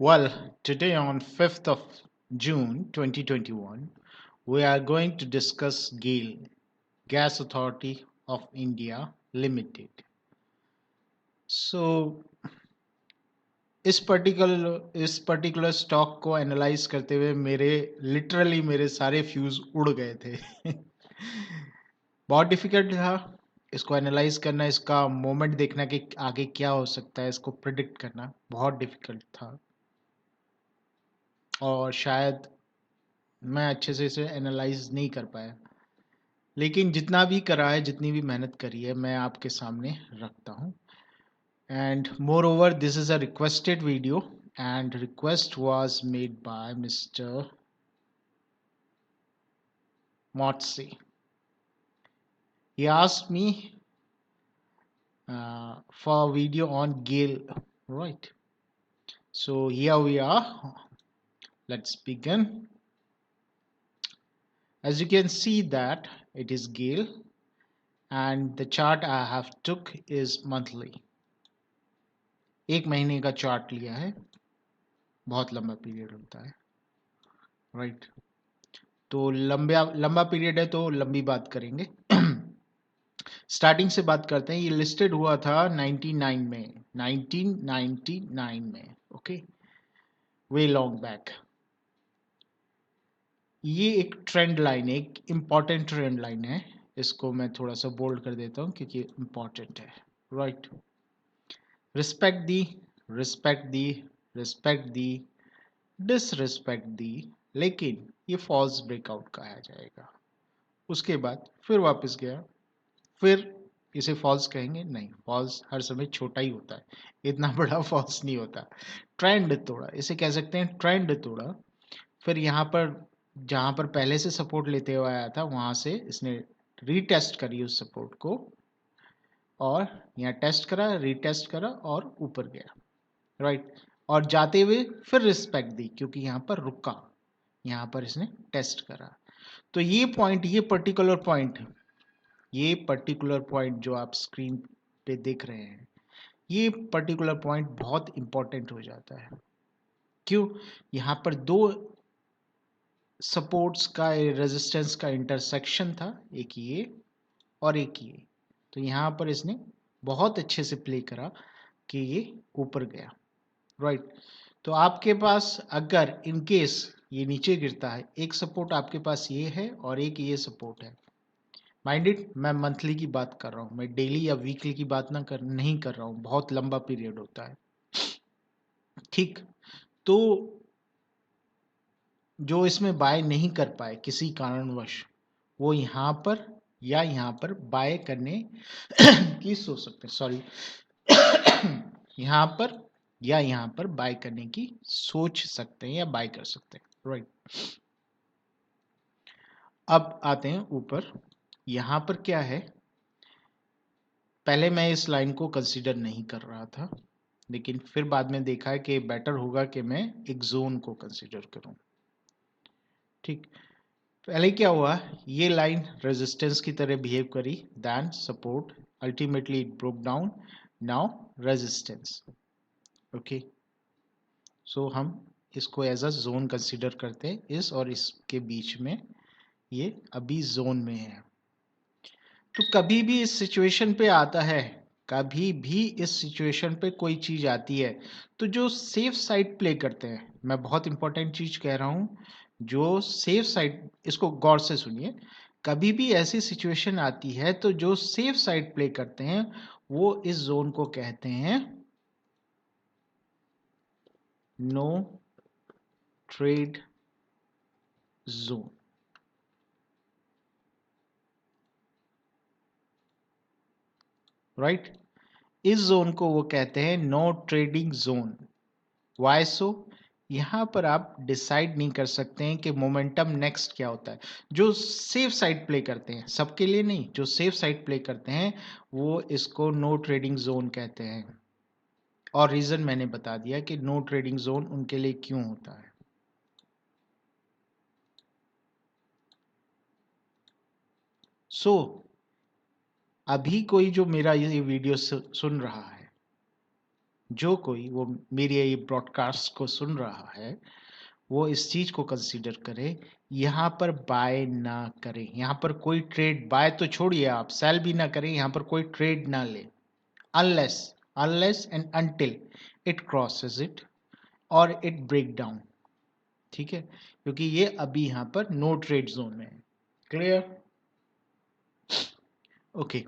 Well, today on 5th of June 2021, we are going to discuss GAIL, Gas Authority of India Limited. So, इस particular stock को analyse करते हुए मेरे सारे fuse उड़ गए थे बहुत डिफिकल्ट था इसको एनालाइज करना, इसका मोमेंट देखना कि आगे क्या हो सकता है, इसको प्रिडिक्ट करना बहुत डिफिकल्ट था और शायद मैं अच्छे से इसे एनालाइज नहीं कर पाया, लेकिन जितना भी करा है, जितनी भी मेहनत करी है, मैं आपके सामने रखता हूँ. And moreover, this is a requested video and request was made by Mr. Motse. He asked me for a video on GAIL, right? So here we are. Let's begin. As you can see that it is GAIL and the chart I have took is monthly. एक महीने का chart लिया है, बहुत लंबा period होता है, right? तो लंबा पीरियड है तो लंबी बात करेंगे. स्टार्टिंग से बात करते हैं. ये लिस्टेड हुआ था 1999 में, ओके, वे लॉन्ग बैक. ये एक ट्रेंड लाइन है, एक इंपॉर्टेंट ट्रेंड लाइन है. इसको मैं थोड़ा सा बोल्ड कर देता हूं क्योंकि इंपॉर्टेंट है, राइट? रिस्पेक्ट दी, रिस्पेक्ट दी, रिस्पेक्ट दी, डिसरिस्पेक्ट दी, लेकिन ये फॉल्स ब्रेकआउट कहा जाएगा. उसके बाद फिर वापस गया, फिर इसे फॉल्स कहेंगे? नहीं, फॉल्स हर समय छोटा ही होता है, इतना बड़ा फॉल्स नहीं होता. ट्रेंड तोड़ा, इसे कह सकते हैं ट्रेंड तोड़ा. फिर यहाँ पर जहाँ पर पहले से सपोर्ट लेते हुए आया था, वहां से इसने रीटेस्ट करी उस सपोर्ट को, और यहाँ टेस्ट करा, रीटेस्ट करा और ऊपर गया, राइट? और जाते हुए फिर रिस्पेक्ट दी क्योंकि यहाँ पर रुका, यहाँ पर इसने टेस्ट करा. तो ये पॉइंट, ये पर्टिकुलर पॉइंट जो आप स्क्रीन पे देख रहे हैं, ये पर्टिकुलर पॉइंट बहुत इंपॉर्टेंट हो जाता है. क्यों? यहाँ पर दो सपोर्ट्स का, रेजिस्टेंस का इंटरसेक्शन था, एक ये और एक ये. तो यहाँ पर इसने बहुत अच्छे से प्ले करा कि ये ऊपर गया, राइट? तो आपके पास अगर इन केस ये नीचे गिरता है, एक सपोर्ट आपके पास ये है और एक ये सपोर्ट है. माइंडेड, मैं मंथली की बात कर रहा हूँ, मैं डेली या वीकली की बात नहीं कर रहा हूँ, बहुत लंबा पीरियड होता है, ठीक? तो जो इसमें बाय नहीं कर पाए किसी कारणवश, वो यहाँ पर या यहाँ पर बाय करने की सोच सकते हैं, सॉरी, यहाँ पर या यहाँ पर बाय करने की सोच सकते हैं या बाय कर सकते हैं, राइट? अब आते हैं ऊपर. यहाँ पर क्या है, पहले मैं इस लाइन को कंसीडर नहीं कर रहा था, लेकिन फिर बाद में देखा है कि बेटर होगा कि मैं एक जोन को कंसीडर करूं, ठीक? पहले क्या हुआ, ये लाइन रेजिस्टेंस की तरह बिहेव करी, then support, ultimately it broke down, now resistance, okay? So हम इसको एज अ जोन कंसीडर करते हैं. इस और इसके बीच में ये अभी जोन में है. तो कभी भी इस सिचुएशन पे आता है, कभी भी इस सिचुएशन पे कोई चीज आती है, तो जो सेफ साइड प्ले करते हैं, मैं बहुत इंपॉर्टेंट चीज कह रहा हूं, जो सेफ साइड, इसको गौर से सुनिए. कभी भी ऐसी सिचुएशन आती है तो जो सेफ साइड प्ले करते हैं, वो इस जोन को कहते हैं नो ट्रेड जोन, राइट? इस जोन को वो कहते हैं नो ट्रेडिंग जोन. वाई सो? यहाँ पर आप डिसाइड नहीं कर सकते हैं कि मोमेंटम नेक्स्ट क्या होता है. जो सेफ साइड प्ले करते हैं, सबके लिए नहीं, जो सेफ साइड प्ले करते हैं वो इसको नो ट्रेडिंग जोन कहते हैं. और रीजन मैंने बता दिया कि नो ट्रेडिंग जोन उनके लिए क्यों होता है. सो अभी कोई जो मेरा ये वीडियो सुन रहा है, जो कोई वो मेरी ये ब्रॉडकास्ट को सुन रहा है वो इस चीज को कंसीडर करे, यहाँ पर बाय ना करें, यहाँ पर कोई ट्रेड, बाय तो छोड़िए आप, सेल भी ना करें, यहाँ पर कोई ट्रेड ना ले, unless unless and until it crosses it और इट ब्रेक डाउन। ठीक है, क्योंकि ये अभी यहाँ पर नो ट्रेड जोन में है। क्लियर? ओके,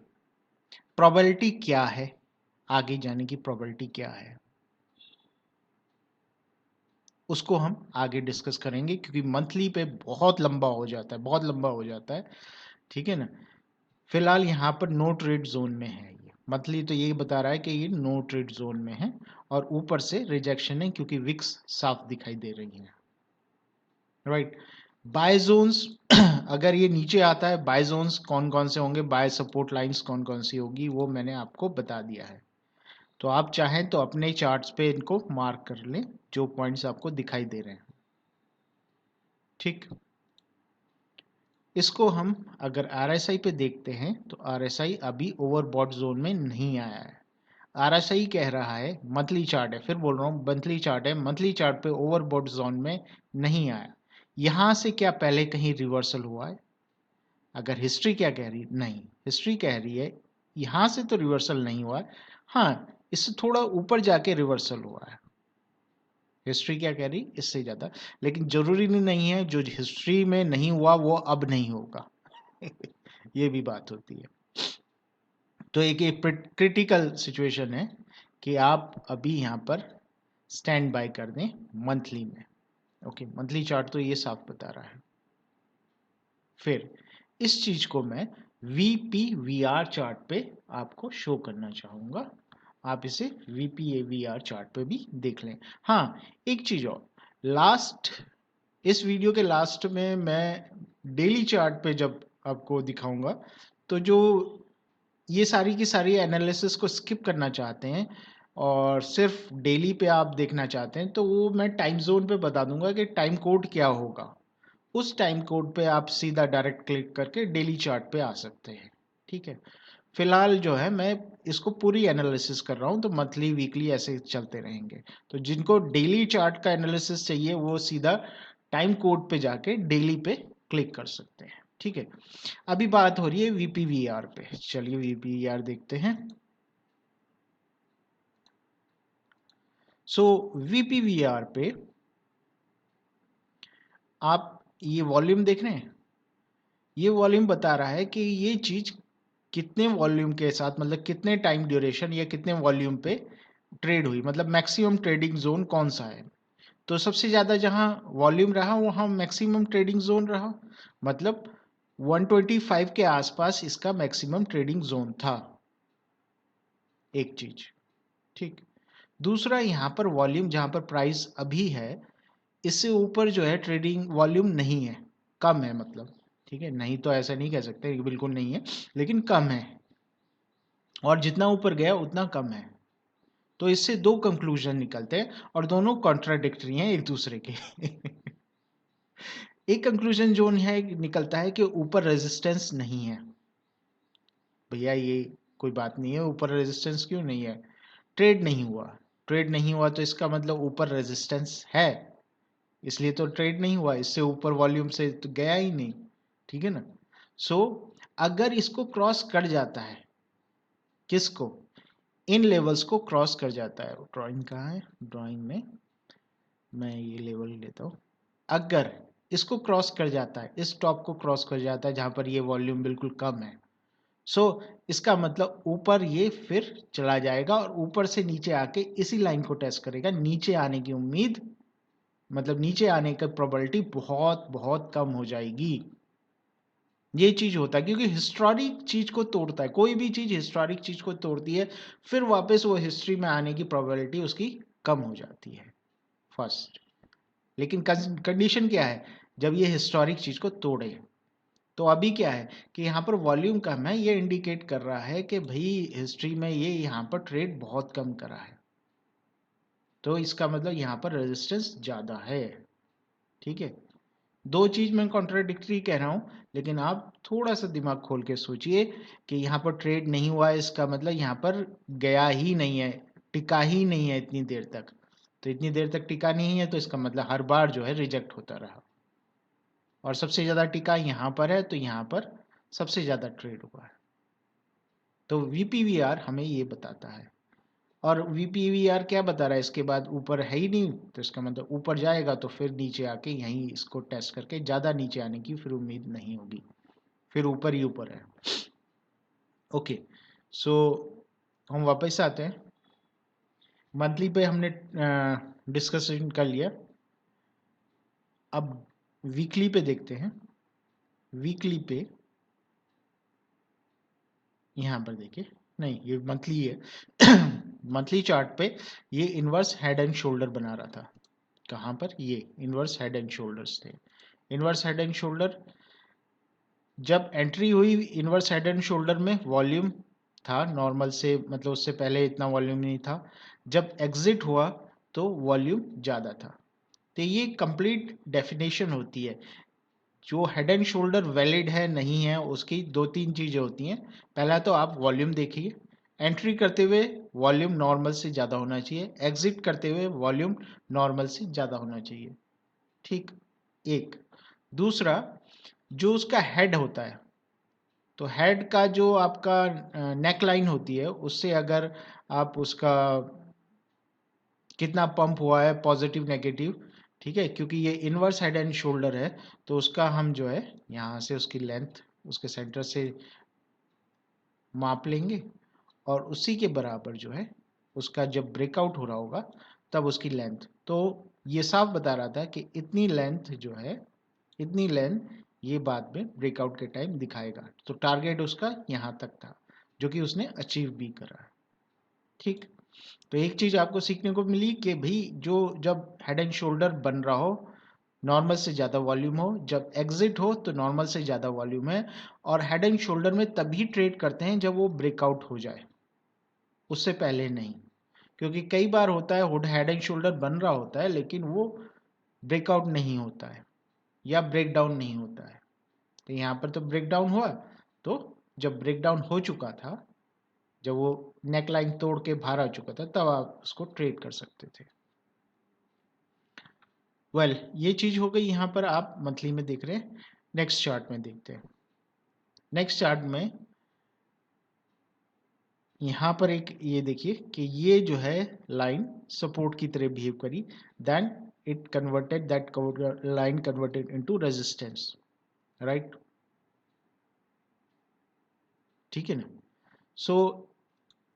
प्रोबेबिलिटी क्या है, आगे जाने की प्रोबेबिलिटी क्या है उसको हम आगे डिस्कस करेंगे, क्योंकि मंथली पे बहुत लंबा हो जाता है, बहुत लंबा हो जाता है। ठीक है ना, फिलहाल यहाँ पर नो ट्रेड जोन में है, ये मंथली तो ये बता रहा है कि ये नो ट्रेड जोन में है, और ऊपर से रिजेक्शन है क्योंकि विक्स साफ दिखाई दे रही है। राइट, बाय जोन्स अगर ये नीचे आता है, बाय जोन्स कौन कौन से होंगे, बाय सपोर्ट लाइंस कौन कौन सी होगी, वो मैंने आपको बता दिया है। तो आप चाहें तो अपने चार्ट्स पे इनको मार्क कर लें, जो पॉइंट्स आपको दिखाई दे रहे हैं। ठीक, इसको हम अगर RSI पे देखते हैं तो RSI अभी ओवरबॉट जोन में नहीं आया है। RSI कह रहा है, मंथली चार्ट है, फिर बोल रहा हूँ मंथली चार्ट है, मंथली चार्ट पे ओवरबॉट जोन में नहीं आया। यहां से क्या पहले कहीं रिवर्सल हुआ है? अगर हिस्ट्री क्या कह रही है, नहीं, हिस्ट्री कह रही है यहां से तो रिवर्सल नहीं हुआ है, हाँ इससे थोड़ा ऊपर जाके रिवर्सल हुआ है। हिस्ट्री क्या कह रही, इससे ज्यादा, लेकिन जरूरी नहीं है जो हिस्ट्री में नहीं हुआ वो अब नहीं होगा। ये भी बात होती है। तो एक क्रिटिकल सिचुएशन है कि आप अभी यहाँ पर स्टैंड बाय कर दें मंथली में। ओके, मंथली चार्ट तो ये साफ बता रहा है। फिर इस चीज को मैं VPVR चार्ट पे आपको शो करना चाहूंगा, आप इसे VPAVR चार्ट पे भी देख लें। हाँ, एक चीज और, लास्ट, इस वीडियो के लास्ट में मैं डेली चार्ट पे जब आपको दिखाऊंगा, तो जो ये सारी की सारी एनालिसिस को स्किप करना चाहते हैं और सिर्फ डेली पे आप देखना चाहते हैं, तो वो मैं टाइम जोन पे बता दूंगा कि टाइम कोड क्या होगा। उस टाइम कोड पे आप सीधा डायरेक्ट क्लिक करके डेली चार्ट पे आ सकते हैं। ठीक है, फिलहाल जो है मैं इसको पूरी एनालिसिस कर रहा हूँ, तो मंथली वीकली ऐसे चलते रहेंगे। तो जिनको डेली चार्ट का एनालिसिस चाहिए वो सीधा टाइम कोड पे जाके डेली पे क्लिक कर सकते हैं। ठीक है, अभी बात हो रही है VPVR पे, चलिए VPVR देखते हैं। सो VPVR पे आप ये वॉल्यूम देख रहे हैं, ये वॉल्यूम बता रहा है कि ये चीज कितने वॉल्यूम के साथ, मतलब कितने टाइम ड्यूरेशन या कितने वॉल्यूम पे ट्रेड हुई, मतलब मैक्सिमम ट्रेडिंग जोन कौन सा है। तो सबसे ज्यादा जहां वॉल्यूम रहा वहां मैक्सिमम ट्रेडिंग जोन रहा, मतलब 125 के आसपास इसका मैक्सिमम ट्रेडिंग जोन था। एक चीज, ठीक। दूसरा, यहाँ पर वॉल्यूम जहां पर प्राइस अभी है, इससे ऊपर जो है ट्रेडिंग वॉल्यूम नहीं है, कम है मतलब। ठीक है, नहीं तो ऐसा नहीं कह सकते कि बिल्कुल नहीं है, लेकिन कम है, और जितना ऊपर गया उतना कम है। तो इससे दो कंक्लूजन निकलते हैं और दोनों कॉन्ट्राडिक्टरी हैं एक दूसरे के। एक कंक्लूजन जो है निकलता है कि ऊपर रेजिस्टेंस नहीं है। भैया ये कोई बात नहीं है, ऊपर रेजिस्टेंस क्यों नहीं है, ट्रेड नहीं हुआ। ट्रेड नहीं हुआ तो इसका मतलब ऊपर रेजिस्टेंस है, इसलिए तो ट्रेड नहीं हुआ, इससे ऊपर वॉल्यूम से तो गया ही नहीं। ठीक है ना। सो अगर इसको क्रॉस कर जाता है, किसको, इन लेवल्स को क्रॉस कर जाता है, ड्राइंग कहाँ है, ड्राइंग में मैं ये लेवल लेता हूँ, अगर इसको क्रॉस कर जाता है, इस टॉप को क्रॉस कर जाता है जहां पर ये वॉल्यूम बिल्कुल कम है, सो इसका मतलब ऊपर ये फिर चला जाएगा और ऊपर से नीचे आके इसी लाइन को टेस्ट करेगा। नीचे आने की उम्मीद, मतलब नीचे आने की प्रोबेबिलिटी बहुत बहुत कम हो जाएगी। ये चीज होता है क्योंकि हिस्टोरिक चीज को तोड़ता है, कोई भी चीज हिस्टोरिक चीज को तोड़ती है, फिर वापस वो हिस्ट्री में आने की प्रोबेबिलिटी उसकी कम हो जाती है, फर्स्ट। लेकिन कंडीशन क्या है, जब ये हिस्टोरिक चीज को तोड़े। तो अभी क्या है कि यहाँ पर वॉल्यूम कम है, ये इंडिकेट कर रहा है कि भाई हिस्ट्री में ये यहाँ पर ट्रेड बहुत कम करा है, तो इसका मतलब यहाँ पर रेजिस्टेंस ज्यादा है। ठीक है, दो चीज मैं कॉन्ट्राडिक्टरी कह रहा हूं, लेकिन आप थोड़ा सा दिमाग खोल के सोचिए कि यहाँ पर ट्रेड नहीं हुआ है, इसका मतलब यहाँ पर गया ही नहीं है, टिका ही नहीं है इतनी देर तक, तो इतनी देर तक टिका नहीं है तो इसका मतलब हर बार जो है रिजेक्ट होता रहा, और सबसे ज़्यादा टिका यहाँ पर है तो यहाँ पर सबसे ज़्यादा ट्रेड हुआ है। तो वीपीवीआर हमें ये बताता है, और वीपीवीआर क्या बता रहा है, इसके बाद ऊपर है ही नहीं, तो इसका मतलब ऊपर जाएगा तो फिर नीचे आके यहीं इसको टेस्ट करके ज़्यादा नीचे आने की फिर उम्मीद नहीं होगी, फिर ऊपर ही ऊपर है। ओके, सो हम वापस आते हैं। मंथली पे हमने डिस्कशन कर लिया, अब वीकली पे देखते हैं। वीकली पे यहाँ पर देखिए, नहीं ये मंथली है मंथली चार्ट पे ये इनवर्स हेड एंड शोल्डर बना रहा था। कहाँ पर? ये इनवर्स हेड एंड शोल्डर्स थे। इनवर्स हेड एंड शोल्डर जब एंट्री हुई इनवर्स हेड एंड शोल्डर में वॉल्यूम था नॉर्मल से, मतलब उससे पहले इतना वॉल्यूम नहीं था। जब एग्जिट हुआ तो वॉल्यूम ज़्यादा था। तो ये कंप्लीट डेफिनेशन होती है। जो हेड एंड शोल्डर वैलिड है नहीं है उसकी दो तीन चीज़ें होती हैं। पहला तो आप वॉल्यूम देखिए, एंट्री करते हुए वॉल्यूम नॉर्मल से ज़्यादा होना चाहिए, एग्जिट करते हुए वॉल्यूम नॉर्मल से ज़्यादा होना चाहिए। ठीक, एक। दूसरा, जो उसका हेड होता है, तो हेड का जो आपका नेक लाइन होती है उससे अगर आप उसका कितना पंप हुआ है पॉजिटिव नेगेटिव, ठीक है, क्योंकि ये इनवर्स हेड एंड शोल्डर है तो उसका हम जो है यहाँ से उसकी लेंथ उसके सेंटर से माप लेंगे, और उसी के बराबर जो है उसका जब ब्रेकआउट हो रहा होगा तब उसकी लेंथ, तो ये साफ बता रहा था कि इतनी लेंथ जो है, इतनी लेंथ ये बाद में ब्रेकआउट के टाइम दिखाएगा। तो टारगेट उसका यहाँ तक था जो कि उसने अचीव भी करा। ठीक, तो एक चीज आपको सीखने को मिली कि भाई जो जब हेड एंड शोल्डर बन रहा हो नॉर्मल से ज़्यादा वॉल्यूम हो, जब एग्जिट हो तो नॉर्मल से ज़्यादा वॉल्यूम है, और हेड एंड शोल्डर में तभी ट्रेड करते हैं जब वो ब्रेकआउट हो जाए, उससे पहले नहीं। क्योंकि कई बार होता है हेड एंड शोल्डर बन रहा होता है लेकिन वो ब्रेकआउट नहीं होता है या ब्रेकडाउन नहीं होता है। तो यहाँ पर तो ब्रेकडाउन हुआ, तो जब ब्रेकडाउन हो चुका था, जब वो नेक लाइन तोड़ के बाहर आ चुका था, तब आप उसको ट्रेड कर सकते थे। वेल ये चीज हो गई, यहाँ पर आप मंथली में देख रहे हैं। नेक्स्ट चार्ट में देखते हैं। नेक्स्ट चार्ट में यहाँ पर एक ये देखिए कि ये जो है लाइन सपोर्ट की तरह बिहेव करी, then it converted, that line converted into resistance, right? ठीक है ना? सो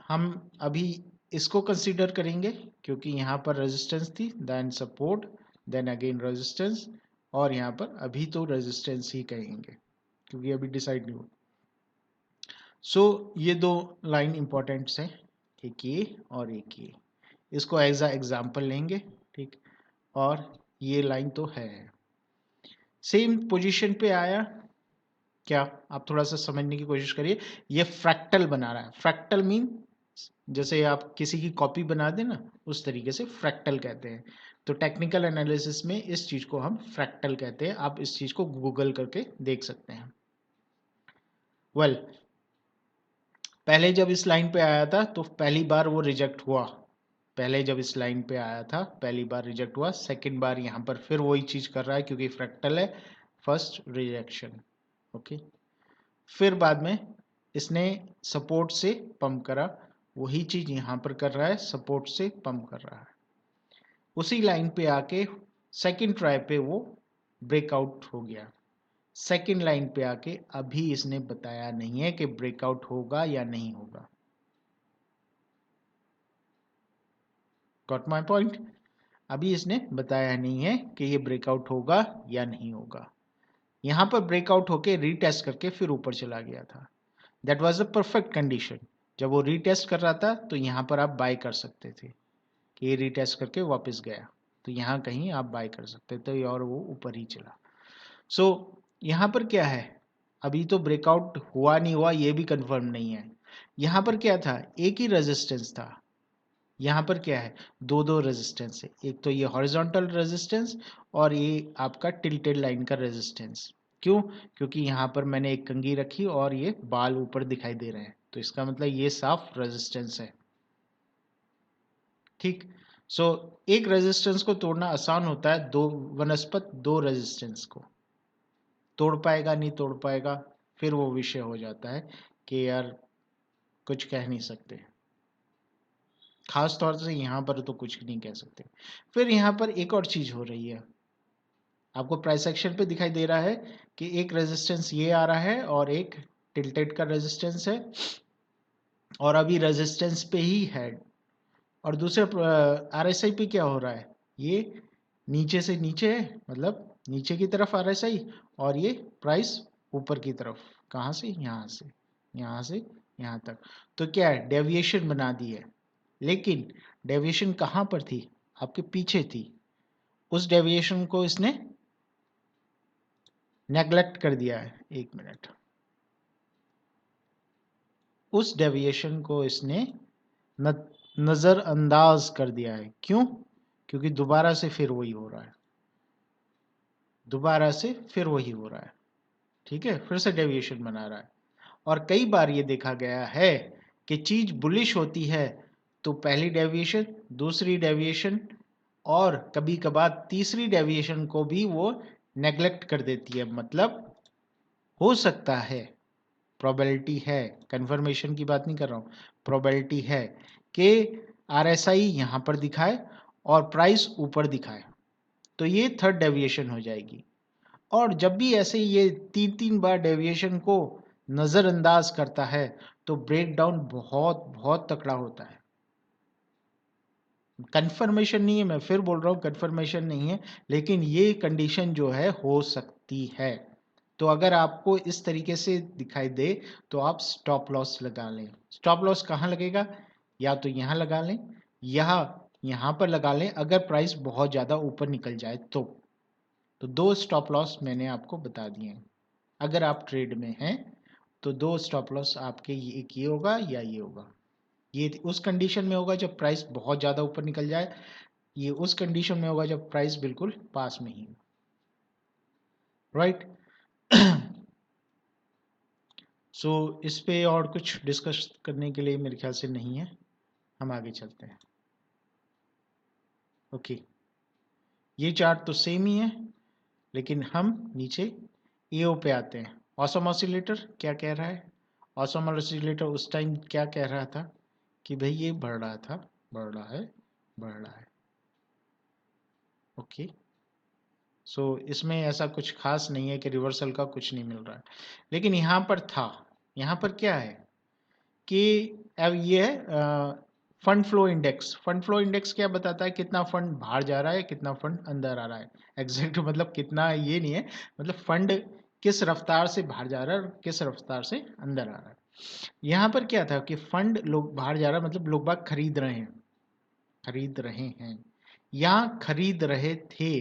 हम अभी इसको कंसीडर करेंगे क्योंकि यहाँ पर रेजिस्टेंस थी, then support, then again resistance, और यहाँ पर अभी तो रेजिस्टेंस ही कहेंगे क्योंकि अभी डिसाइड नहीं हुआ। सो ये दो लाइन इंपॉर्टेंट्स हैं, एक ये और एक ये, इसको एज अ एग्जाम्पल लेंगे। ठीक, और ये लाइन तो है सेम पोजीशन पे आया क्या, आप थोड़ा सा समझने की कोशिश करिए। ये फ्रैक्टल बना रहा है। फ्रैक्टल मीन जैसे आप किसी की कॉपी बना दें ना, उस तरीके से फ्रैक्टल कहते हैं। तो टेक्निकल एनालिसिस में इस चीज को हम फ्रैक्टल कहते हैं। आप इस चीज को गूगल करके देख सकते हैं। वेल पहले जब इस लाइन पे आया था तो पहली बार वो रिजेक्ट हुआ। पहले जब इस लाइन पे आया था पहली बार रिजेक्ट हुआ, सेकंड बार यहाँ पर फिर वही चीज कर रहा है क्योंकि फ्रैक्टल है, फर्स्ट रिजेक्शन। ओके, फिर बाद में इसने सपोर्ट से पंप करा, वही चीज यहाँ पर कर रहा है, सपोर्ट से पंप कर रहा है। उसी लाइन पे आके सेकंड ट्राई पे वो ब्रेकआउट हो गया। सेकंड लाइन पे आके अभी इसने बताया नहीं है कि ब्रेकआउट होगा या नहीं होगा। Got my point? अभी इसने बताया नहीं है कि ये ब्रेकआउट होगा या नहीं होगा। यहां पर ब्रेकआउट होके रीटेस्ट करके फिर ऊपर चला गया था। That was a perfect condition. जब वो रीटेस्ट कर रहा था तो यहां पर आप बाय कर सकते थे कि ये रीटेस्ट करके वापस गया, तो यहाँ कहीं आप बाय कर सकते थे और वो ऊपर ही चला। सो यहाँ पर क्या है, अभी तो ब्रेकआउट हुआ नहीं हुआ ये भी कंफर्म नहीं है। यहाँ पर क्या था, एक ही रेजिस्टेंस था। यहाँ पर क्या है, दो दो रेजिस्टेंस है, एक तो ये हॉरिजॉन्टल रेजिस्टेंस और ये आपका टिल्टेड लाइन का रेजिस्टेंस। क्यों? क्योंकि यहाँ पर मैंने एक कंघी रखी और ये बाल ऊपर दिखाई दे रहे हैं, तो इसका मतलब ये साफ रेजिस्टेंस है। ठीक। सो एक रेजिस्टेंस को तोड़ना आसान होता है, दो वनस्पत दो रेजिस्टेंस को तोड़ पाएगा नहीं तोड़ पाएगा, फिर वो विषय हो जाता है कि यार कुछ कह नहीं सकते, खास तौर से यहाँ पर तो कुछ नहीं कह सकते। फिर यहाँ पर एक और चीज हो रही है, आपको प्राइस एक्शन पे दिखाई दे रहा है कि एक रेजिस्टेंस ये आ रहा है और एक टिल्टेड का रेजिस्टेंस है, और अभी रेजिस्टेंस पे ही है। और दूसरे आरएसआई पे क्या हो रहा है, ये नीचे से नीचे है, मतलब नीचे की तरफ आरएसआई, और ये प्राइस ऊपर की तरफ, कहाँ से, यहाँ से यहाँ से यहाँ तक। तो क्या है, डेविएशन बना दी है, लेकिन डेविएशन कहाँ पर थी, आपके पीछे थी। उस डेविएशन को इसने नेग्लेक्ट कर दिया है, एक मिनट, उस डेविएशन को इसने नजरअंदाज कर दिया है। क्यों? क्योंकि दोबारा से फिर वही हो रहा है, दोबारा से फिर वही हो रहा है। ठीक है, फिर से डेविएशन बना रहा है। और कई बार ये देखा गया है कि चीज बुलिश होती है तो पहली डेविएशन, दूसरी डेविएशन, और कभी कभार तीसरी डेविएशन को भी वो नेग्लेक्ट कर देती है। मतलब हो सकता है, प्रोबेबिलिटी है, कंफर्मेशन की बात नहीं कर रहा हूं, प्रोबेबिलिटी है कि आरएसआई यहां पर दिखाए और प्राइस ऊपर दिखाए, तो ये थर्ड डेविएशन हो जाएगी। और जब भी ऐसे ये तीन तीन बार डेविएशन को नजरअंदाज करता है तो ब्रेकडाउन बहुत बहुत तकड़ा होता है। कंफर्मेशन नहीं है, मैं फिर बोल रहा हूं कंफर्मेशन नहीं है, लेकिन ये कंडीशन जो है हो सकती है। तो अगर आपको इस तरीके से दिखाई दे तो आप स्टॉप लॉस लगा लें। स्टॉप लॉस कहाँ लगेगा, या तो यहाँ लगा लें या यहाँ पर लगा लें, अगर प्राइस बहुत ज़्यादा ऊपर निकल जाए तो दो स्टॉप लॉस मैंने आपको बता दिए हैं। अगर आप ट्रेड में हैं तो दो स्टॉप लॉस आपके, एक ये होगा या ये होगा। ये उस कंडीशन में होगा जब प्राइस बहुत ज़्यादा ऊपर निकल जाए, ये उस कंडीशन में होगा जब प्राइस बिल्कुल पास में ही, राइट। सो इस पे और कुछ डिस्कस करने के लिए मेरे ख्याल से नहीं है, हम आगे चलते हैं। ओके, ये चार्ट तो सेम ही है, लेकिन हम नीचे ईओ पे आते हैं। ऑसम ऑसिलेटर क्या कह रहा है, ऑसम ऑसिलेटर उस टाइम क्या कह रहा था कि भाई ये बढ़ रहा था, बढ़ रहा है, बढ़ रहा है। ओके, सो इसमें ऐसा कुछ खास नहीं है कि रिवर्सल का कुछ नहीं मिल रहा है, लेकिन यहाँ पर था। यहाँ पर क्या है कि अब ये है fund flow index. Fund flow index क्या बताता है, कितना फंड बाहर जा रहा है, कितना फंड अंदर आ रहा है। एग्जैक्ट मतलब कितना ये नहीं है, मतलब फंड किस रफ्तार से बाहर जा रहा है और किस रफ्तार से अंदर आ रहा है। यहाँ पर क्या था कि फंड लोग बाहर जा रहा है, मतलब लोग बाग खरीद रहे हैं, खरीद रहे हैं या खरीद रहे थे।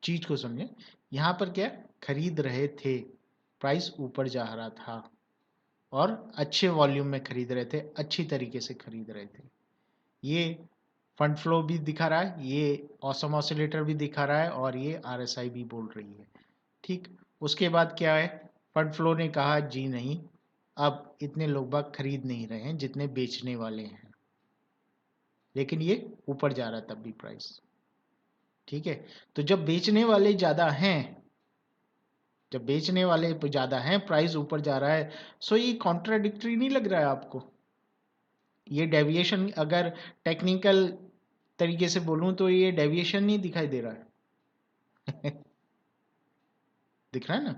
चीज को समझे, यहाँ पर क्या खरीद रहे थे, प्राइस ऊपर जा रहा था और अच्छे वॉल्यूम में खरीद रहे थे, अच्छी तरीके से खरीद रहे थे। ये फंड फ्लो भी दिखा रहा है, ये ऑसम ऑसिलेटर भी दिखा रहा है, और ये आरएसआई भी बोल रही है। ठीक, उसके बाद क्या है, फंड फ्लो ने कहा जी नहीं, अब इतने लोग बाग खरीद नहीं रहे हैं जितने बेचने वाले हैं, लेकिन ये ऊपर जा रहा है तब भी प्राइस। ठीक है, तो जब बेचने वाले ज्यादा हैं, जब बेचने वाले ज्यादा हैं, प्राइस ऊपर जा रहा है, सो ये कॉन्ट्राडिक्टरी नहीं लग रहा है आपको। ये डेविएशन, अगर टेक्निकल तरीके से बोलूं तो ये डेविएशन नहीं दिखाई दे रहा है। दिख रहा है ना।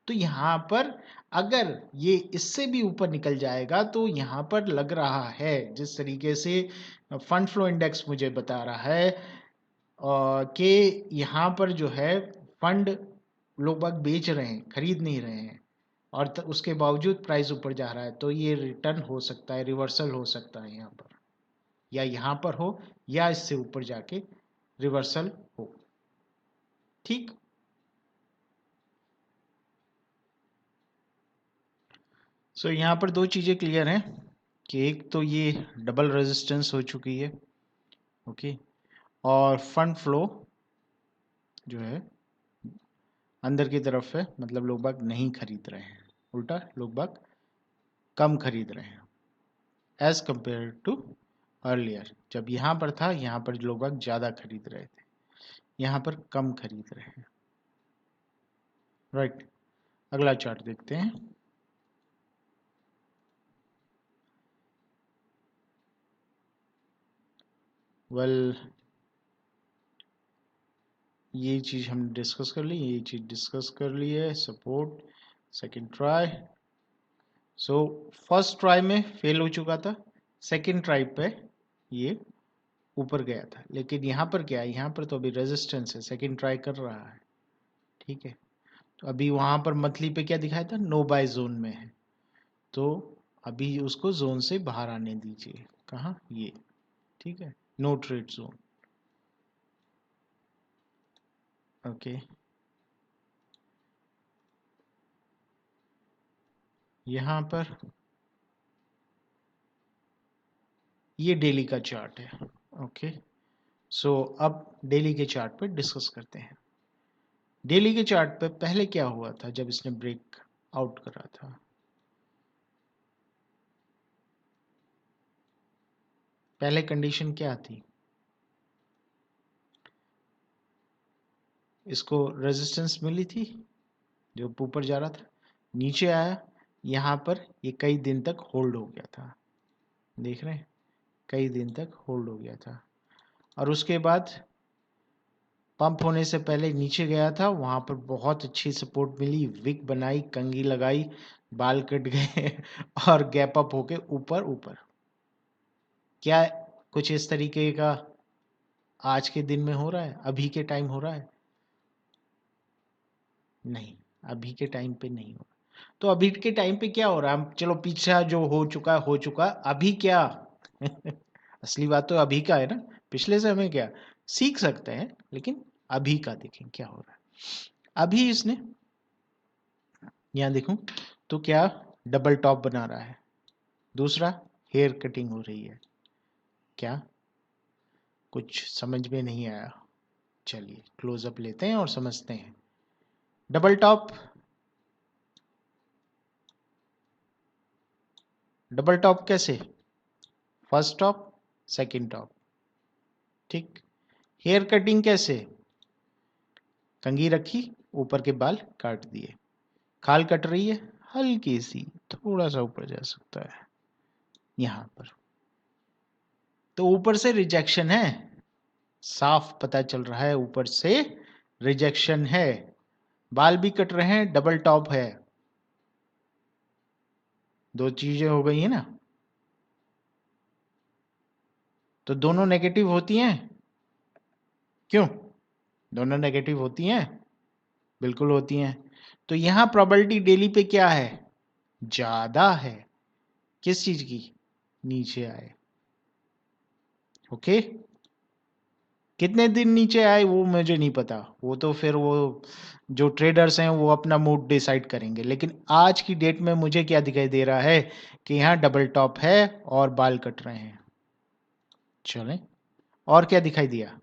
तो यहां पर अगर ये इससे भी ऊपर निकल जाएगा तो यहां पर लग रहा है, जिस तरीके से फंड फ्लो इंडेक्स मुझे बता रहा है कि यहाँ पर जो है फंड लोग बाग बेच रहे हैं, खरीद नहीं रहे हैं, और उसके बावजूद प्राइस ऊपर जा रहा है, तो ये रिटर्न हो सकता है, रिवर्सल हो सकता है यहाँ पर, या यहाँ पर हो या इससे ऊपर जाके रिवर्सल हो। ठीक, सो यहाँ पर दो चीज़ें क्लियर हैं कि एक तो ये डबल रेजिस्टेंस हो चुकी है, ओके, और फंड फ्लो जो है अंदर की तरफ है, मतलब लोग बाग नहीं खरीद रहे हैं, उल्टा लोग बाग कम खरीद रहे हैं। As compared to earlier. जब यहाँ पर था, यहाँ पर लोग ज़्यादा खरीद रहे थे, यहाँ पर कम खरीद रहे हैं। राइट, अगला चार्ट देखते हैं। वेल ये चीज़ हमने डिस्कस कर ली, ये चीज़ डिस्कस कर ली है। Support second try, so first try में फेल हो चुका था, सेकंड ट्राई पे ये ऊपर गया था। लेकिन यहाँ पर क्या है, यहाँ पर तो अभी रेजिस्टेंस है, सेकंड ट्राई कर रहा है। ठीक है, तो अभी वहाँ पर मंथली पे क्या दिखाया था, नो बाय जोन में है, तो अभी उसको जोन से बाहर आने दीजिए। कहाँ, ये, ठीक है, नो ट्रेड जोन। ओके, यहाँ पर ये डेली का चार्ट है। ओके, सो अब डेली के चार्ट पे डिस्कस करते हैं। डेली के चार्ट पे पहले क्या हुआ था जब इसने ब्रेक आउट करा था। पहले कंडीशन क्या थी, इसको रेजिस्टेंस मिली थी जो ऊपर जा रहा था, नीचे आया, यहाँ पर ये कई दिन तक होल्ड हो गया था। देख रहे हैं, कई दिन तक होल्ड हो गया था, और उसके बाद पंप होने से पहले नीचे गया था, वहाँ पर बहुत अच्छी सपोर्ट मिली, विक बनाई, कंघी लगाई, बाल कट गए और गैप अप होके ऊपर ऊपर। क्या कुछ इस तरीके का आज के दिन में हो रहा है, अभी के टाइम हो रहा है? नहीं, अभी के टाइम पे नहीं हो रहा। तो अभी के टाइम पे क्या हो रहा है, चलो पीछा जो हो चुका हो चुका, अभी क्या असली बात तो अभी का है ना, पिछले से हमें क्या सीख सकते हैं, लेकिन अभी का देखें क्या हो रहा है। अभी इसने, यहाँ देखूं तो क्या डबल टॉप बना रहा है, दूसरा हेयर कटिंग हो रही है। क्या कुछ समझ में नहीं आया? चलिए क्लोजअप लेते हैं और समझते हैं। डबल टॉप, डबल टॉप कैसे, फर्स्ट टॉप सेकंड टॉप, ठीक। हेयर कटिंग कैसे, कंघी रखी, ऊपर के बाल काट दिए, खाल कट रही है हल्की सी, थोड़ा सा ऊपर जा सकता है यहाँ पर, तो ऊपर से रिजेक्शन है, साफ पता चल रहा है ऊपर से रिजेक्शन है। बाल भी कट रहे हैं, डबल टॉप है, दो चीजें हो गई है ना, तो दोनों नेगेटिव होती हैं। क्यों, दोनों नेगेटिव होती हैं, बिल्कुल होती हैं। तो यहां प्रोबेबिलिटी डेली पे क्या है, ज्यादा है, किस चीज की, नीचे आए। ओके, कितने दिन नीचे आए वो मुझे नहीं पता, वो तो फिर वो जो ट्रेडर्स हैं वो अपना मूड डिसाइड करेंगे, लेकिन आज की डेट में मुझे क्या दिखाई दे रहा है कि यहाँ डबल टॉप है और बाल कट रहे हैं। चलें, और क्या दिखाई दिया,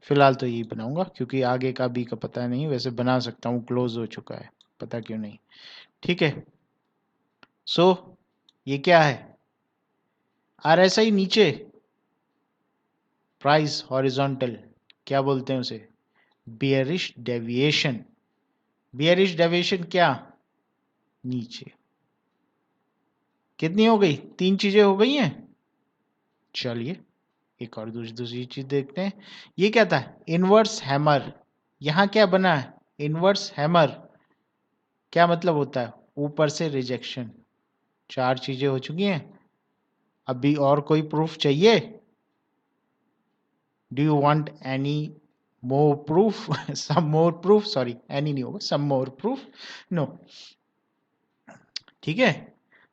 फिलहाल तो यही बनाऊंगा क्योंकि आगे का भी का पता नहीं, वैसे बना सकता हूँ, क्लोज हो चुका है, पता क्यों नहीं। ठीक है, सो ये क्या है, आरएसआई नीचे, प्राइस हॉरिजॉन्टल, क्या बोलते हैं उसे, बियरिश डेविएशन। बियरिश डेविएशन क्या, नीचे। कितनी हो गई, तीन चीजें हो गई हैं। चलिए एक और दूसरी दूसरी चीज देखते हैं। ये क्या था, इनवर्स हैमर, यहां क्या बना है, इनवर्स हैमर, क्या मतलब होता है, ऊपर से रिजेक्शन। चार चीजें हो चुकी हैं, अभी और कोई प्रूफ चाहिए, do you want any more proof some more proof, sorry any नहीं होगा, सम मोर प्रूफ, नो। ठीक है,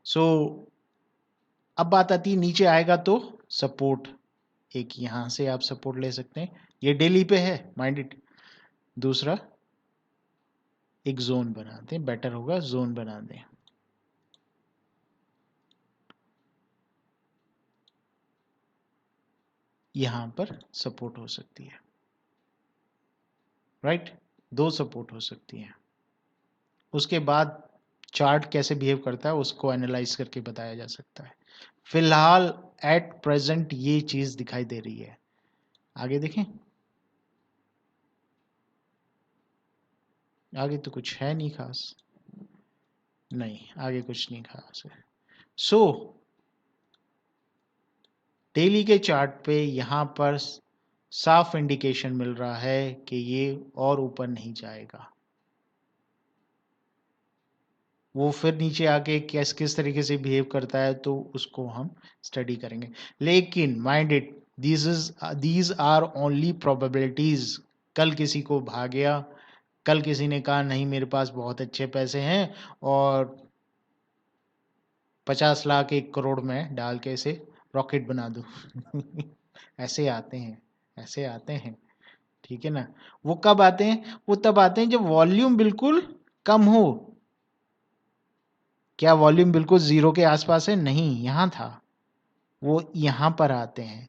सो अब बात आती है नीचे आएगा तो सपोर्ट, एक यहां से आप सपोर्ट ले सकते हैं, ये डेली पे है, माइंड इट। दूसरा एक जोन बना दें, बेटर होगा जोन बना दें, यहां पर सपोर्ट हो सकती है। राइट, दो सपोर्ट हो सकती हैं। उसके बाद चार्ट कैसे बिहेव करता है उसको एनालाइज करके बताया जा सकता है। फिलहाल एट प्रेजेंट ये चीज दिखाई दे रही है। आगे देखें, आगे तो कुछ है नहीं खास, नहीं आगे कुछ नहीं खास है। सो डेली के चार्ट पे यहां पर साफ इंडिकेशन मिल रहा है कि ये और ऊपर नहीं जाएगा। वो फिर नीचे आके किस किस तरीके से बिहेव करता है तो उसको हम स्टडी करेंगे। लेकिन mind it, these are only probabilities. कल किसी को भाग गया, कल किसी ने कहा नहीं मेरे पास बहुत अच्छे पैसे हैं और 50 लाख 1 करोड़ में डाल के इसे रॉकेट बना दूं। ऐसे आते हैं, ऐसे आते हैं, ठीक है ना। वो कब आते हैं? वो तब आते हैं जब वॉल्यूम बिल्कुल कम हो। क्या वॉल्यूम बिल्कुल जीरो के आसपास है? नहीं, यहां था। वो यहां पर आते हैं।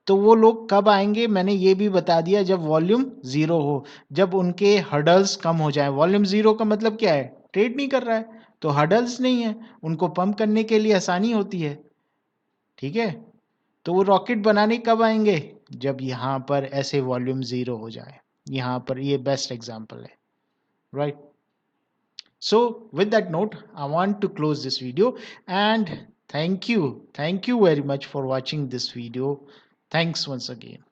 तो वो लोग कब आएंगे मैंने ये भी बता दिया, जब वॉल्यूम जीरो हो, जब उनके हर्डल्स कम हो जाए। वॉल्यूम जीरो का मतलब क्या है? ट्रेड नहीं कर रहा है तो हर्डल्स नहीं है, उनको पंप करने के लिए आसानी होती है, ठीक है। तो वो रॉकेट बनाने कब आएंगे? जब यहां पर ऐसे वॉल्यूम जीरो हो जाए। यहां पर ये बेस्ट एग्जांपल है, right. So with that note, I want to close this video and thank you very much for watching this video. Thanks once again.